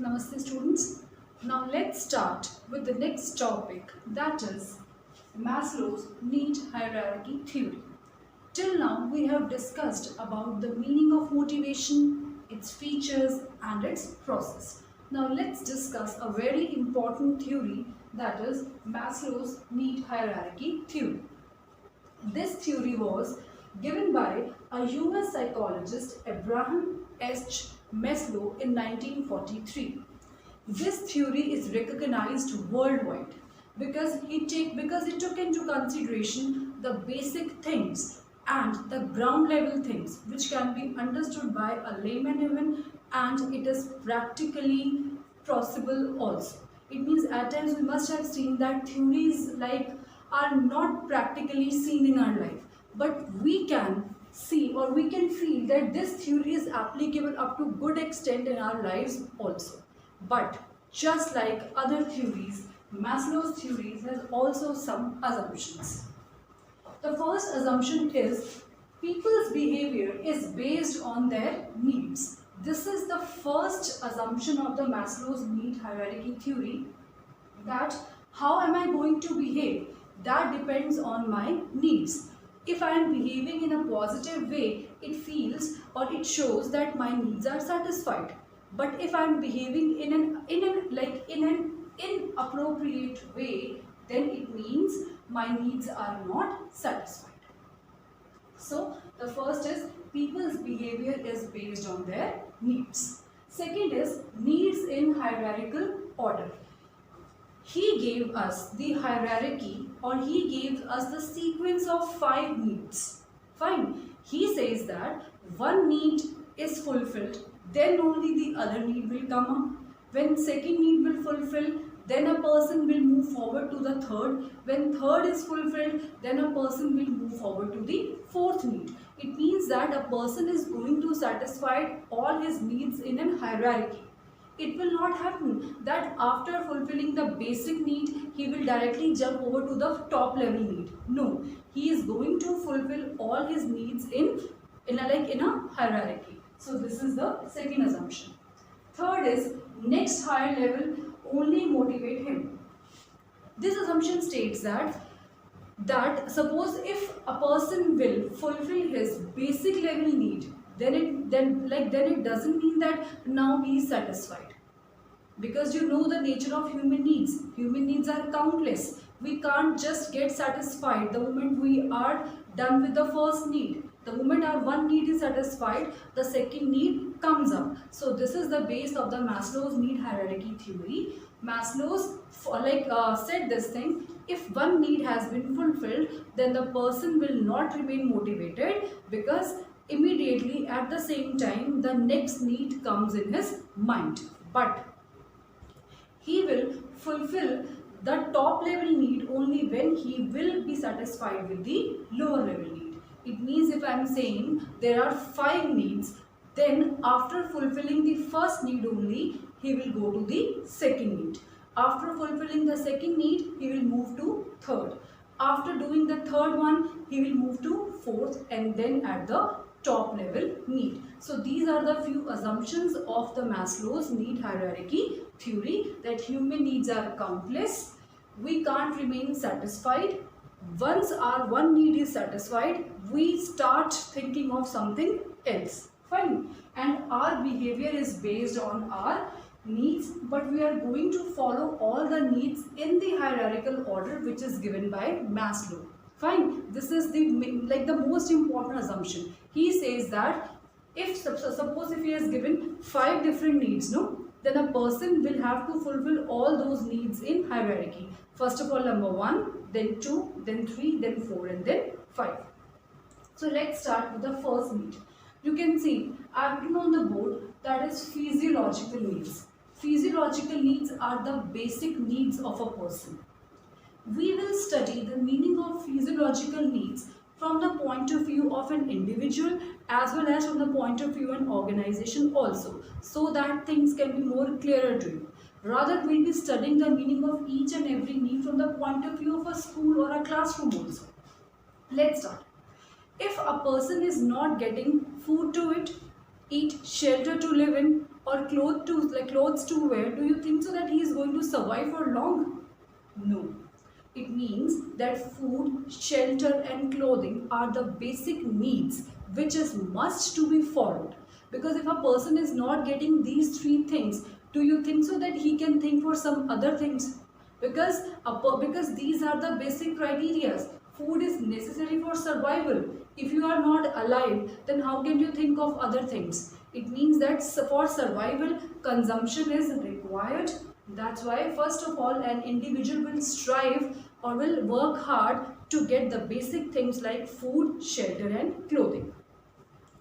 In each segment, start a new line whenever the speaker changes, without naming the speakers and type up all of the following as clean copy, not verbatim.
Namaste students. Now let's start with the next topic, that is Maslow's need hierarchy theory. Till now we have discussed about the meaning of motivation, its features and its process. Now let's discuss a very important theory, that is Maslow's need hierarchy theory. This theory was given by a US psychologist Abraham H. Maslow in 1943. This theory is recognized worldwide because it took into consideration the basic things and the ground level things which can be understood by a layman even, and it is practically possible also. It means at times we must have seen that theories are not practically seen in our life, but we can see or we can feel that this theory is applicable up to good extent in our lives also. But just like other theories, Maslow's theories has also some assumptions. The first assumption is people's behavior is based on their needs. This is the first assumption of the Maslow's need hierarchy theory, that how am I going to behave? That depends on my needs. If I am behaving in a positive way, it feels or it shows that my needs are satisfied. But if I am behaving in an inappropriate way, then it means my needs are not satisfied. So the first is people's behavior is based on their needs. Second is needs in hierarchical order. He gave us the hierarchy, or he gave us the sequence of 5 needs. Fine. He says that one need is fulfilled, then only the other need will come up. When second need will fulfill, then a person will move forward to the third. When third is fulfilled, then a person will move forward to the fourth need. It means that a person is going to satisfy all his needs in a hierarchy. It will not happen that after fulfilling the basic need, he will directly jump over to the top level need. No, he is going to fulfill all his needs in a hierarchy. So this is the second assumption. Third is next higher level only motivate him. This assumption states that suppose if a person will fulfill his basic level need, then it doesn't mean that now he is satisfied, because you know the nature of human needs. Human needs are countless. We can't just get satisfied the moment we are done with the first need. The moment our one need is satisfied, the second need comes up. So this is the base of the Maslow's need hierarchy theory. Maslow's said this thing: if one need has been fulfilled, then the person will not remain motivated, because immediately at the same time the next need comes in his mind. But he will fulfill the top level need only when he will be satisfied with the lower level need. It means if I am saying there are 5 needs, then after fulfilling the first need only, he will go to the second need. After fulfilling the second need, he will move to third. After doing the third one, he will move to fourth, and then at the top level need. So these are the few assumptions of the Maslow's need hierarchy theory, that human needs are countless. We can't remain satisfied. Once our one need is satisfied, we start thinking of something else. Fine. And our behavior is based on our needs, but we are going to follow all the needs in the hierarchical order which is given by Maslow. Fine. This is the most important assumption. He says that if suppose if he has given 5 different needs, no, then a person will have to fulfill all those needs in hierarchy. First of all, number 1, then 2, then 3, then 4, and then 5. So let's start with the first need. You can see I have written on the board, that is physiological needs. Physiological needs are the basic needs of a person. We will study the meaning of physiological needs from the point of view of an individual as well as from the point of view of an organization also, so that things can be more clearer to you. Rather, we will be studying the meaning of each and every need from the point of view of a school or a classroom also. Let's start. If a person is not getting food to eat, eat, shelter to live in, or clothes to wear, do you think so that he is going to survive for long? No. It means that food, shelter and clothing are the basic needs which is must to be followed. Because if a person is not getting these three things, do you think so that he can think for some other things? Because these are the basic criteria. Food is necessary for survival. If you are not alive, then how can you think of other things? It means that for survival, consumption is required. That's why first of all an individual will strive or will work hard to get the basic things like food, shelter and clothing.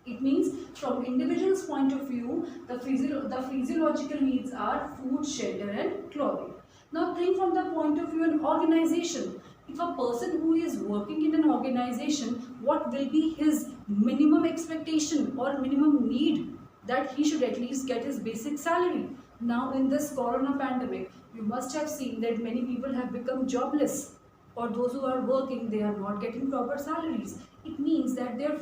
It means from individual's point of view, the physiological needs are food, shelter and clothing. Now think from the point of view an organization. If a person who is working in an organization, what will be his minimum expectation or minimum need? That he should at least get his basic salary. Now in this corona pandemic, you must have seen that many people have become jobless, or those who are working, they are not getting proper salaries. It means that their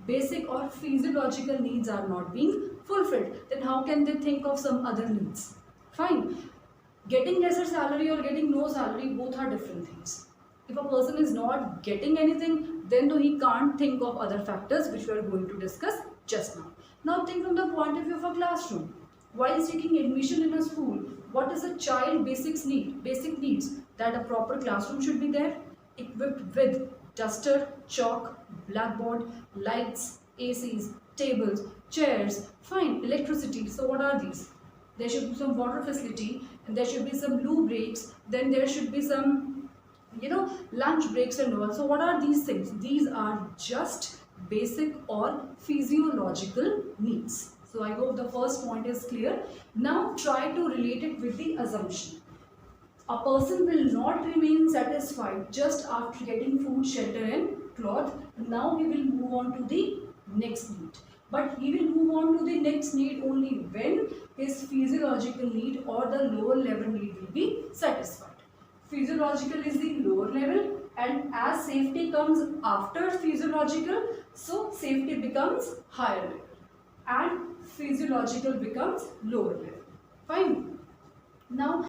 basic or physiological needs are not being fulfilled. Then how can they think of some other needs? Fine. Getting lesser salary or getting no salary, both are different things. If a person is not getting anything, then though he can't think of other factors which we are going to discuss just now. Now think from the point of view of a classroom. While seeking admission in a school, what is a child basic needs? That a proper classroom should be there, equipped with duster, chalk, blackboard, lights, ACs, tables, chairs, fine, electricity. So what are these? There should be some water facility, and there should be some loo breaks, then there should be some, lunch breaks and all. So what are these things? These are just basic or physiological needs. So I hope the first point is clear. Now try to relate it with the assumption. A person will not remain satisfied just after getting food, shelter and cloth. Now he will move on to the next need. But he will move on to the next need only when his physiological need or the lower level need will be satisfied. Physiological is the lower level, and as safety comes after physiological, so safety becomes higher level and physiological becomes lower level. Fine. Now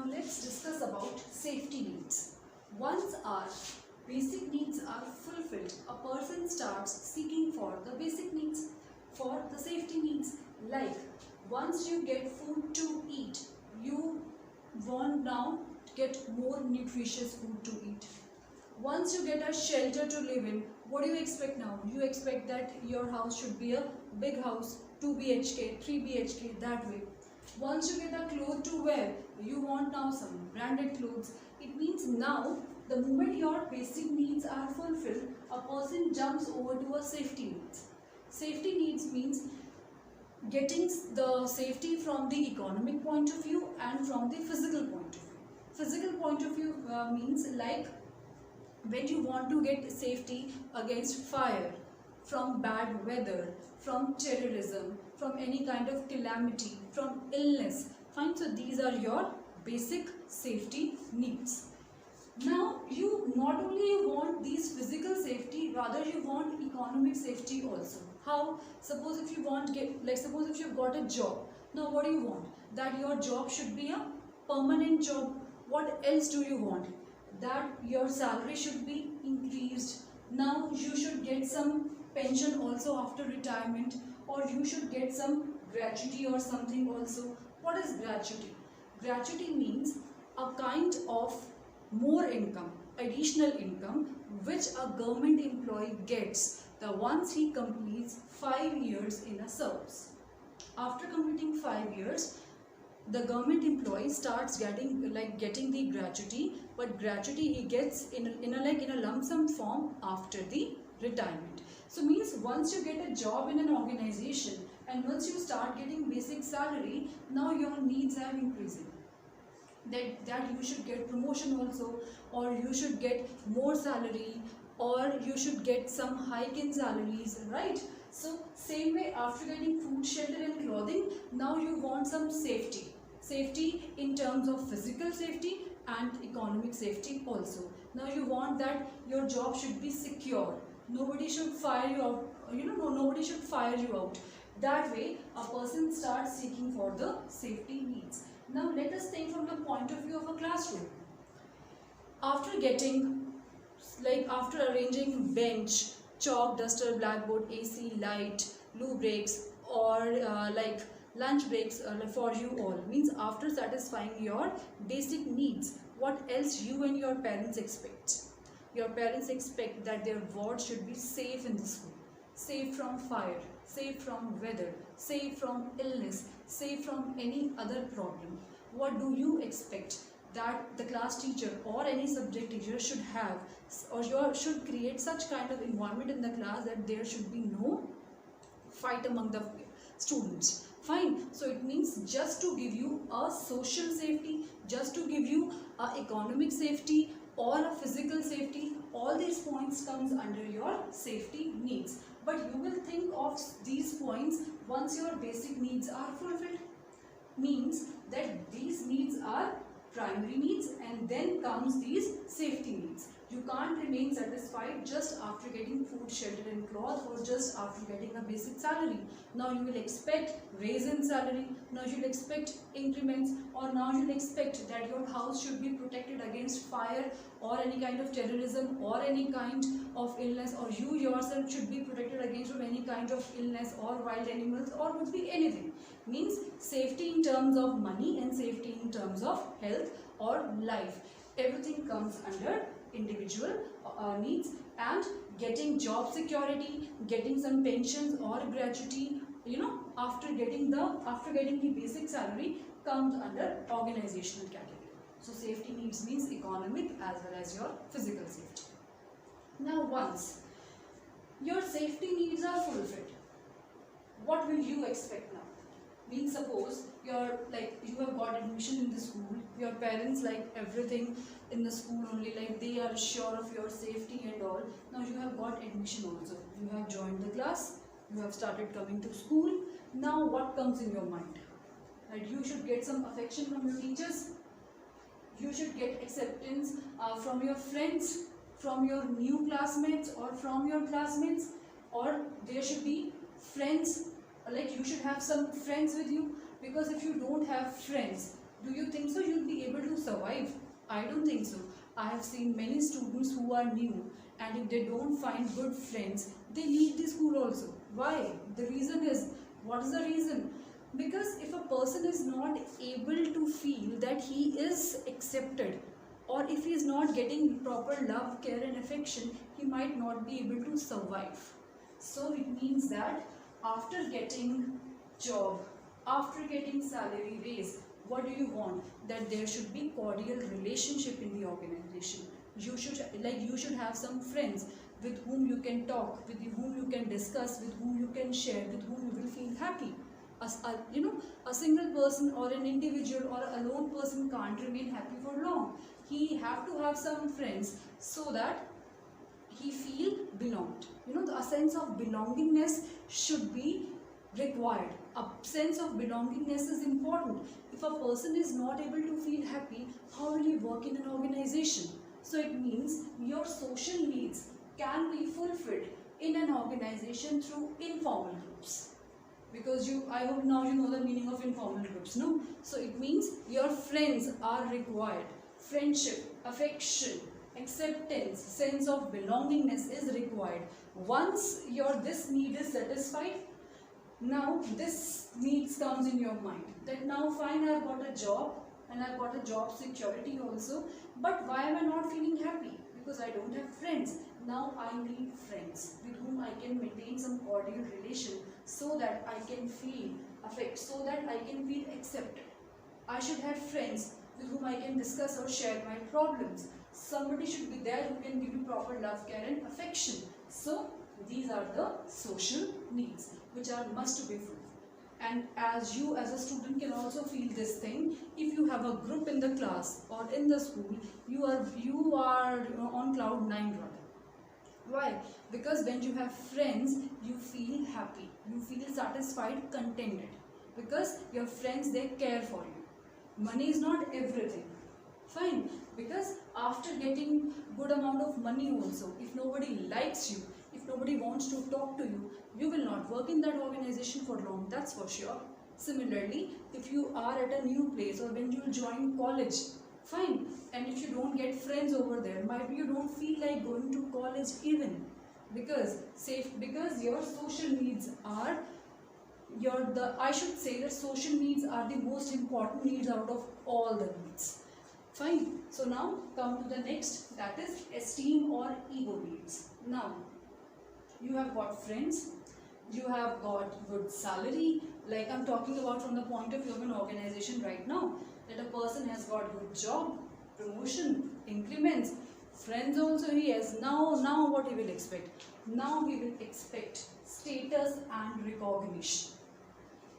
let's discuss about safety needs. Once our basic needs are fulfilled, a person starts seeking for the basic needs, for the safety needs. Like once you get food to eat, you want now to get more nutritious food to eat. Once you get a shelter to live in, what do you expect now? You expect that your house should be a big house, 2 BHK, 3 BHK, that way. Once you get a cloth to wear, you want now some branded clothes. It means now, the moment your basic needs are fulfilled, a person jumps over to a safety needs. Safety needs means getting the safety from the economic point of view and from the physical point of view. Physical point of view means like when you want to get safety against fire, from bad weather, from terrorism, from any kind of calamity, from illness. Fine, so these are your basic safety needs. Now you not only want these physical safety, rather you want economic safety also. How? Suppose if you suppose if you've got a job. Now what do you want? That your job should be a permanent job. What else do you want? That your salary should be increased. Now you should get some pension also after retirement, or you should get some gratuity or something also. What is gratuity? Gratuity means a kind of more income, additional income, which a government employee gets the once he completes 5 years in a service. After completing 5 years, the government employee starts getting the gratuity, but gratuity he gets in a lump sum form after the retirement. So means once you get a job in an organization and once you start getting basic salary, now your needs are increasing. That you should get promotion also, or you should get more salary, or you should get some hike in salaries, right? So same way, after getting food, shelter and clothing, now you want some safety in terms of physical safety and economic safety also. Now you want that your job should be secure, nobody should fire you out nobody should fire you out. That way a person starts seeking for the safety needs. Now let us think from the point of view of a classroom. After getting, after arranging bench, chalk, duster, blackboard, AC, light, loo breaks, or lunch breaks for you all, means after satisfying your basic needs, what else you and your parents expect? Your parents expect that their ward should be safe in the school, safe from fire, safe from weather, safe from illness, safe from any other problem. What do you expect that the class teacher or any subject teacher should have, or should create such kind of environment in the class that there should be no fight among the students? Fine. So it means just to give you a social safety, just to give you a economic safety or a physical safety, all these points comes under your safety needs. But you will think of these points once your basic needs are fulfilled. Means that these needs are primary needs, and then comes these safety needs. You can't remain satisfied just after getting food, shelter and cloth, or just after getting a basic salary. Now you will expect raise in salary, now you will expect increments, or now you will expect that your house should be protected against fire or any kind of terrorism or any kind of illness, or you yourself should be protected against from any kind of illness or wild animals, or would be anything. Means safety in terms of money and safety in terms of health or life. Everything comes under individual needs. And getting job security, getting some pensions or gratuity, after getting the basic salary, comes under organizational category. So safety needs means economic as well as your physical safety. Now once your safety needs are fulfilled, what will you expect now? Means suppose you have got admission in the school, your parents like everything in the school only, they are sure of your safety and all. Now you have got admission also, you have joined the class, you have started coming to school. Now what comes in your mind? That you should get some affection from your teachers, you should get acceptance from your friends, from your new classmates or from your classmates, or there should be friends, you should have some friends with you. Because if you don't have friends, do you think so you'll be able to survive? I don't think so. I have seen many students who are new, and if they don't find good friends, they leave the school also. Why? The reason is, what is the reason? Because if a person is not able to feel that he is accepted, or if he is not getting proper love, care and affection, he might not be able to survive. So it means that after getting job, after getting salary raise, what do you want? That there should be cordial relationship in the organization. You should have some friends with whom you can talk, with whom you can discuss, with whom you can share, with whom you will feel happy. A single person or an individual or a lone person can't remain happy for long. He have to have some friends so that he feel belonged. A sense of belongingness should be required. A sense of belongingness is important. If a person is not able to feel happy, how will he work in an organization? So it means your social needs can be fulfilled in an organization through informal groups. Because I hope now you know the meaning of informal groups, no? So it means your friends are required. Friendship, affection, acceptance, sense of belongingness is required. Once this need is satisfied, now this needs comes in your mind that now fine, I've got a job and I've got a job security also, but why am I not feeling happy? Because I don't have friends. Now I need friends with whom I can maintain some cordial relation so that I can feel affect, so that I can feel accepted. I should have friends with whom I can discuss or share my problems. Somebody should be there who can give you proper love, care and affection. So these are the social needs which are must to be fulfilled. And as you as a student can also feel this thing, if you have a group in the class or in the school, you are on cloud 9 rather. Why? Because when you have friends, you feel happy, you feel satisfied, contented, because your friends, they care for you. Money is not everything. Fine, because after getting good amount of money also, if nobody likes you, if nobody wants to talk to you, you will not work in that organization for long, that's for sure. Similarly, if you are at a new place or when you join college, fine, and if you don't get friends over there, maybe you don't feel like going to college even, because your social needs are I should say that social needs are the most important needs out of all the needs. Fine. So now come to the next, that is esteem or ego needs. Now you have got friends, you have got good salary, like I'm talking about from the point of view of an organization right now, that a person has got good job, promotion, increments, friends also he has. Now what he will expect? Now he will expect status and recognition.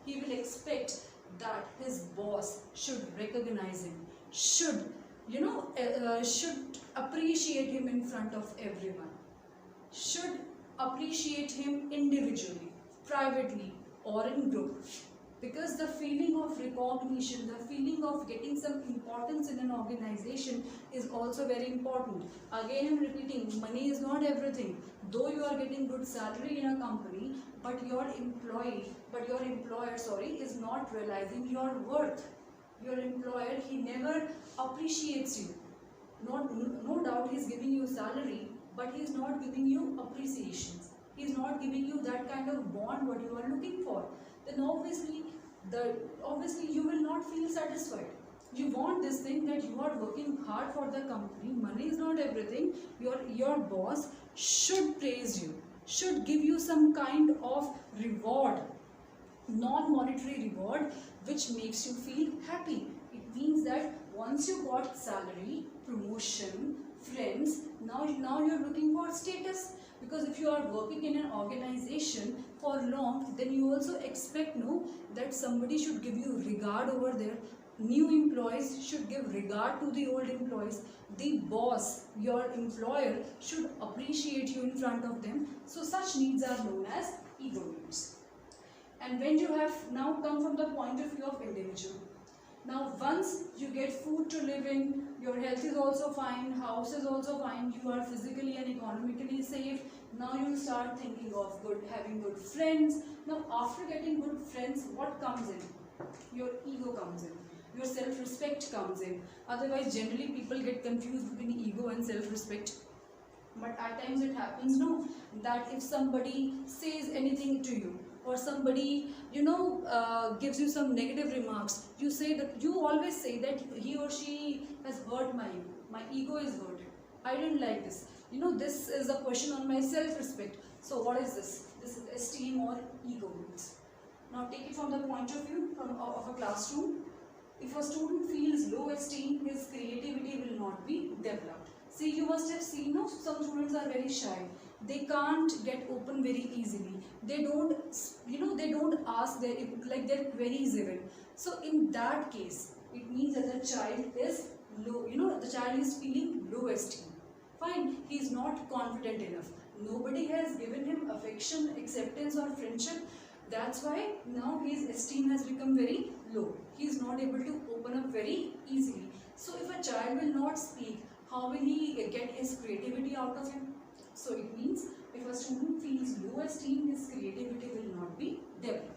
He will expect that his boss should recognize him, should appreciate him in front of everyone, should appreciate him individually, privately, or in group. Because the feeling of recognition, the feeling of getting some importance in an organization is also very important. Again, I'm repeating, money is not everything. Though you are getting good salary in a company, but your employer, is not realizing your worth. Your employer, he never appreciates you. No doubt he is giving you salary, but he is not giving you appreciations. He is not giving you that kind of bond what you are looking for. Then obviously you will not feel satisfied. You want this thing that you are working hard for the company. Money is not everything. Your boss should praise you, should give you some kind of reward, non-monetary reward, which makes you feel happy. It means that once you got salary, promotion, friends, now you're looking for status. Because if you are working in an organization for long, then you also expect that somebody should give you regard over there. New employees should give regard to the old employees. The boss, your employer, should appreciate you in front of them. So such needs are known as ego needs. And when you have now come from the point of view of individual, now once you get food to live in, your health is also fine, house is also fine, you are physically and economically safe, now you start thinking of having good friends. Now after getting good friends, what comes in? Your ego comes in, your self-respect comes in. Otherwise generally people get confused between ego and self-respect. But at times it happens that if somebody says anything to you, or somebody gives you some negative remarks, you always say that he or she has hurt my ego is hurt, I didn't like this, this is a question on my self-respect. So what is this? This is esteem or ego needs. Now take it from the point of view of a classroom. If a student feels low esteem, his creativity will not be developed. See, you must have seen some students are very shy. They can't get open very easily. They don't ask their queries even. So in that case, it means that the child is low, the child is feeling low esteem. Fine, he is not confident enough. Nobody has given him affection, acceptance or friendship. That's why now his esteem has become very low. He is not able to open up very easily. So if a child will not speak, how will he get his creativity out of him? So it means if a student feels low esteem, his creativity will not be developed.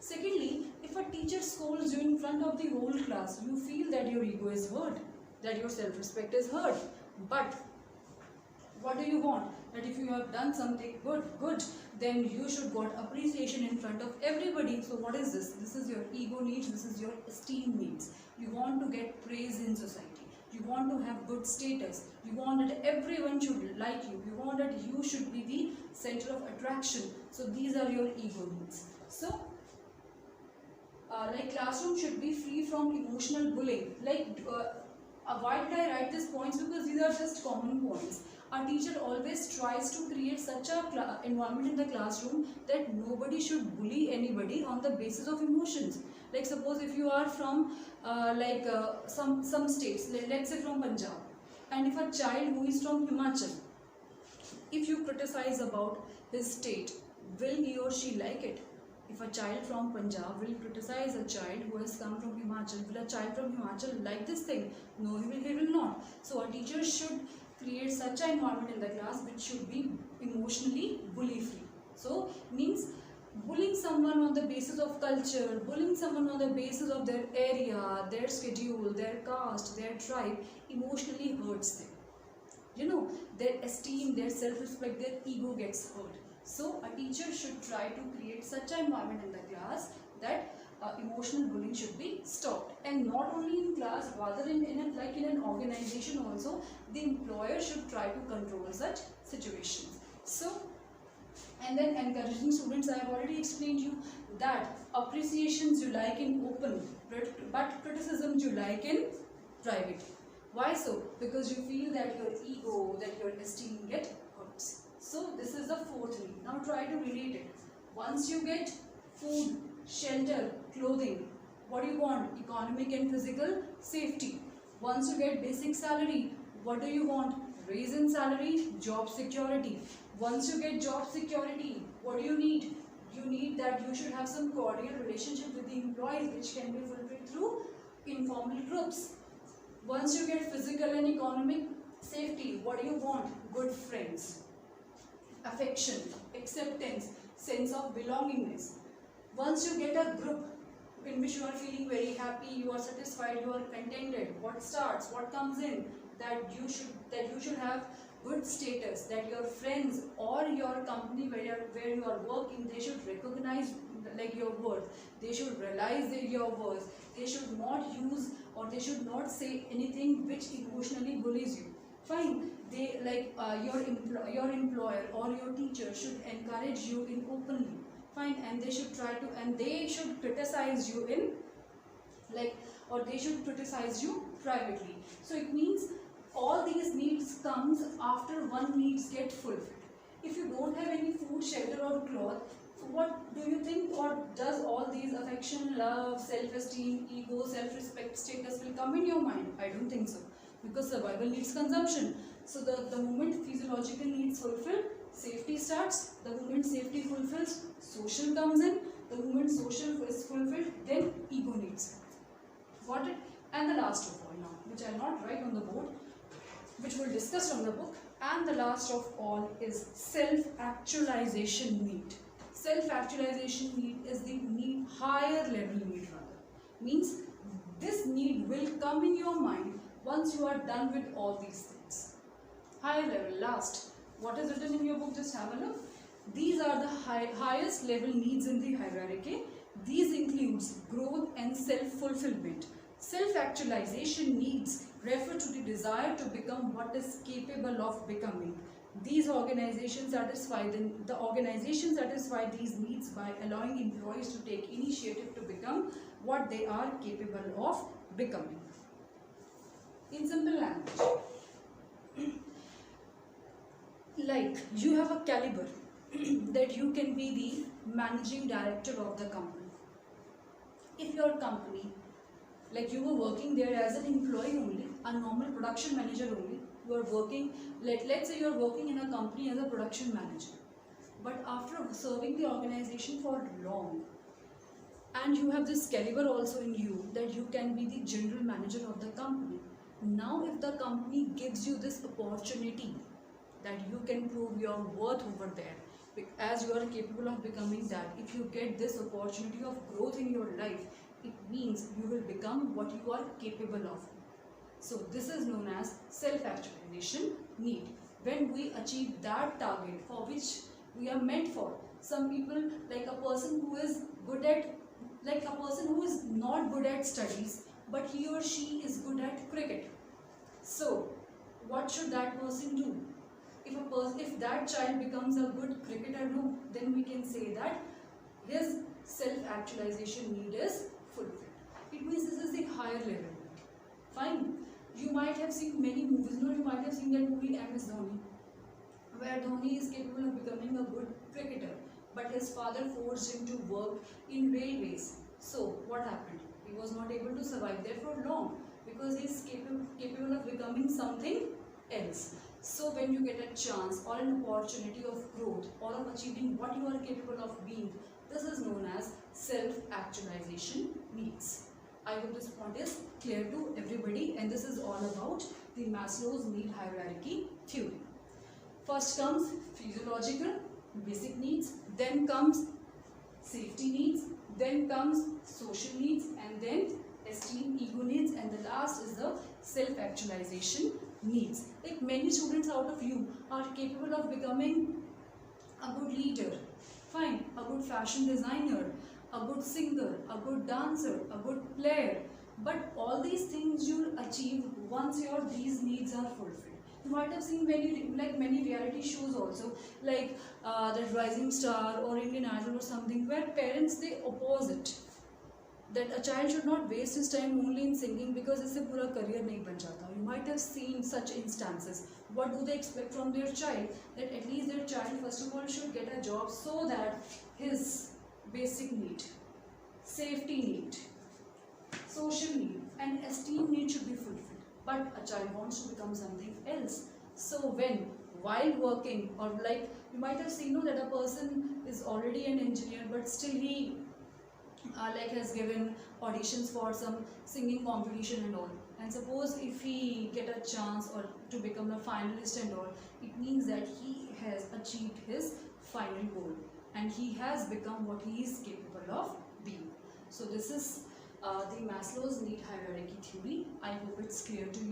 Secondly, if a teacher scolds you in front of the whole class, you feel that your ego is hurt, that your self-respect is hurt. But what do you want? That if you have done something good, then you should got appreciation in front of everybody. So what is this? This is your ego needs, this is your esteem needs. You want to get praise in society. You want to have good status. You want that everyone should like you. You want that you should be the center of attraction. So these are your ego needs. So classroom should be free from emotional bullying. Why did I write these points? Because these are just common points. Our teacher always tries to create such a environment in the classroom that nobody should bully anybody on the basis of emotions. Like suppose if you are from some states, let's say from Punjab, and if a child who is from Himachal, if you criticize about his state, will he or she like it? If a child from Punjab will criticize a child who has come from Himachal, will a child from Himachal like this thing? No, he will not. So a teacher should create such an environment in the class which should be emotionally bully free. So means bullying someone on the basis of culture, bullying someone on the basis of their area, their schedule, their caste, their tribe emotionally hurts them. You know, their esteem, their self-respect, their ego gets hurt. So a teacher should try to create such an environment in the class that emotional bullying should be stopped, and not only in class, rather like in an organization also, the employer should try to control such situations. So, and then encouraging students, I have already explained you that appreciations you like in open, but criticisms you like in private. Why so? Because you feel that your ego, that your esteem get hurts. So this is the fourth need. Now try to relate it. Once you get food, shelter, clothing, what do you want? Economic and physical safety. Once you get basic salary, what do you want? Raise in salary, job security. Once you get job security, what do you need? You need that you should have some cordial relationship with the employees, which can be fulfilled through informal groups. Once you get physical and economic safety, what do you want? Good friends, affection, acceptance, sense of belongingness. Once you get a group in which you are feeling very happy, you are satisfied, you are contented, what comes in? That you should have good status, that your friends or your company where you are working, they should recognize like your worth, they should realize your worth, they should not use or they should not say anything which emotionally bullies you. Fine, they like your employer or your teacher should encourage you in openly. Fine, and they should try to, and they should criticize you in like, or they should criticize you privately. So it means all these needs comes after one needs get fulfilled. If you don't have any food, shelter or cloth, what do you think, or does all these affection, love, self-esteem, ego, self-respect, status will come in your mind? I don't think so, because survival needs consumption. So the moment physiological needs fulfilled, safety starts. The moment safety fulfills, social comes in. The moment social is fulfilled, then ego needs. Got it? And the last of all now, which I will not write on the board, which we'll discuss from the book, and the last of all is self-actualization need. Self-actualization need is the need, higher level need rather. Means this need will come in your mind once you are done with all these things. Higher level, last. What is written in your book? Just have a look. These are the highest level needs in the hierarchy. These includes growth and self-fulfillment. Self-actualization needs refer to the desire to become what is capable of becoming. These organizations satisfy these needs by allowing employees to take initiative to become what they are capable of becoming. In simple language, like you have a caliber that you can be the managing director of the company. If your company, like you were working there as an employee only, a normal production manager only, you are working, let's say you are working in a company as a production manager, but after serving the organization for long, and you have this caliber also in you that you can be the general manager of the company. Now if the company gives you this opportunity that you can prove your worth over there, as you are capable of becoming that, if you get this opportunity of growth in your life, it means you will become what you are capable of. So this is known as self-actualization need. When we achieve that target for which we are meant for, some people, like a person who is good at, like a person who is not good at studies, but he or she is good at cricket. So what should that person do? If that child becomes a good cricketer, no, then we can say that his self-actualization need is fulfilled. It means this is the higher level. Fine. You might have seen many movies. No, you might have seen that movie MS Dhoni, where Dhoni is capable of becoming a good cricketer, but his father forced him to work in railways. So what happened? He was not able to survive there for long because he is capable of becoming something else. So when you get a chance or an opportunity of growth or of achieving what you are capable of being, this is known as self-actualization needs. I hope this point is clear to everybody, and this is all about the Maslow's need hierarchy theory. First comes physiological basic needs, then comes safety needs, then comes social needs, and then esteem, ego needs, and the last is the self-actualization needs. Like many students out of you are capable of becoming a good leader, fine, a good fashion designer, a good singer, a good dancer, a good player. But all these things you'll achieve once your these needs are fulfilled. You might have seen many reality shows also, like that Rising Star or Indian Idol or something, where parents they oppose it, that a child should not waste his time only in singing because इससे पूरा career नहीं बन जाता. You might have seen such instances. What do they expect from their child? That at least their child first of all should get a job so that his basic need, safety need, social need and esteem need should be fulfilled. But a child wants to become something else. So when while working, or like you might have seen that a person is already an engineer but still he like has given auditions for some singing competition and all, and suppose if he get a chance or to become a finalist and all, it means that he has achieved his final goal and he has become what he is capable of being. So this is the Maslow's need hierarchy theory. I hope it's clear to